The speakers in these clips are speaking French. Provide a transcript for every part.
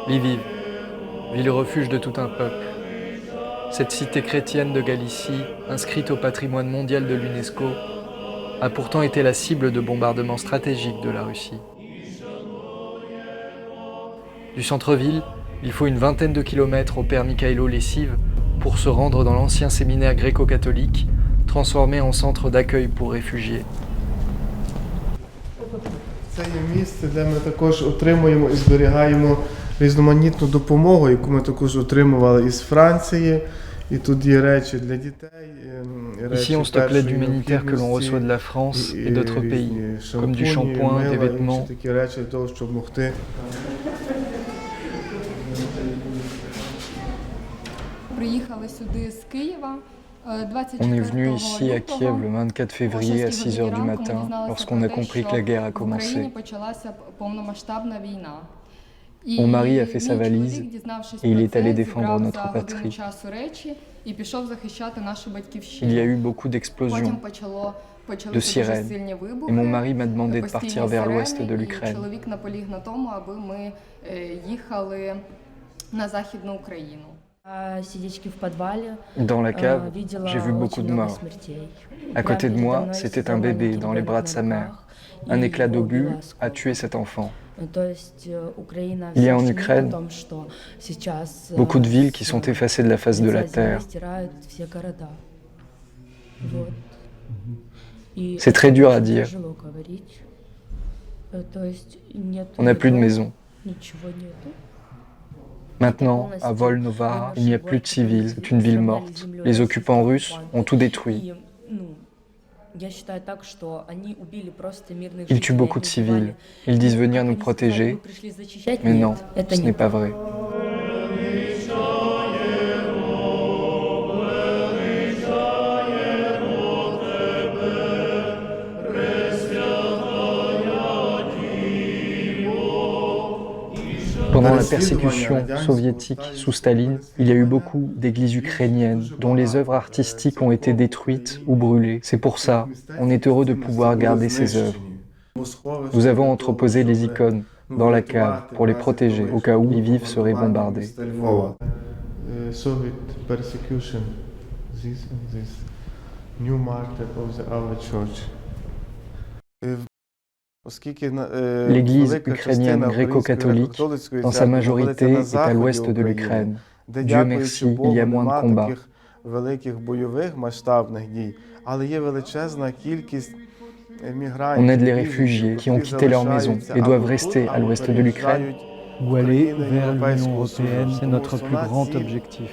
Lviv, ville-refuge de tout un peuple. Cette cité chrétienne de Galicie, inscrite au patrimoine mondial de l'UNESCO, a pourtant été la cible de bombardements stratégiques de la Russie. Du centre-ville, il faut une vingtaine de kilomètres au père Mikhailo Lessive pour se rendre dans l'ancien séminaire gréco-catholique, transformé en centre d'accueil pour réfugiés. Це є місце, де ми також отримуємо і зберігаємо різноманітну допомогу, яку ми також отримували із Франції. І тут є речі для дітей, Ici, on stocke l'aide humanitaire que l'on reçoit de la France et d'autres pays, comme du shampoing, des vêtements. Такі речі для того, щоб могти. Приїхали сюди з Києва. On est venu ici à Kiev le 24 février à 6 h du matin, lorsqu'on a compris que la guerre a commencé. Mon mari a fait sa valise et il est allé défendre notre patrie. Il y a eu beaucoup d'explosions, de sirènes, et mon mari m'a demandé de partir vers l'ouest de l'Ukraine. Dans la cave, j'ai vu beaucoup de morts. À côté de moi, c'était un bébé dans les bras de sa mère. Un éclat d'obus a tué cet enfant. Il y a en Ukraine beaucoup de villes qui sont effacées de la face de la terre. C'est très dur à dire. On n'a plus de maison. Maintenant, à Volnovara, il n'y a plus de civils, c'est une ville morte. Les occupants russes ont tout détruit. Ils tuent beaucoup de civils. Ils disent venir nous protéger, mais non, ce n'est pas vrai. Pendant la persécution soviétique sous Staline, il y a eu beaucoup d'églises ukrainiennes dont les œuvres artistiques ont été détruites ou brûlées. C'est pour ça, on est heureux de pouvoir garder ces œuvres. Nous avons entreposé les icônes dans la cave pour les protéger au cas où Lviv serait bombardé. L'église ukrainienne gréco-catholique, dans sa majorité, est à l'ouest de l'Ukraine. Dieu merci, il y a moins de combats. On aide les réfugiés qui ont quitté leur maison et doivent rester à l'ouest de l'Ukraine ou aller vers l'Union européenne. C'est notre plus grand objectif.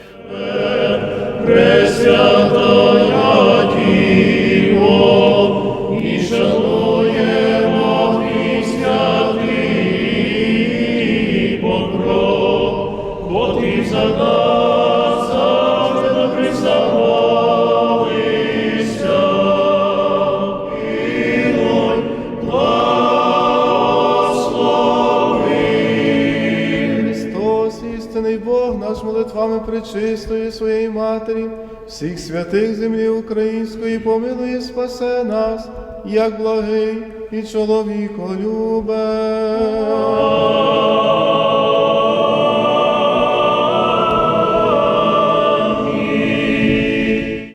Істинний Бог наш молитвами пречистої своєї Матері, всіх святих землі української, помилуй і спасе нас, як благий і чоловіколюбець.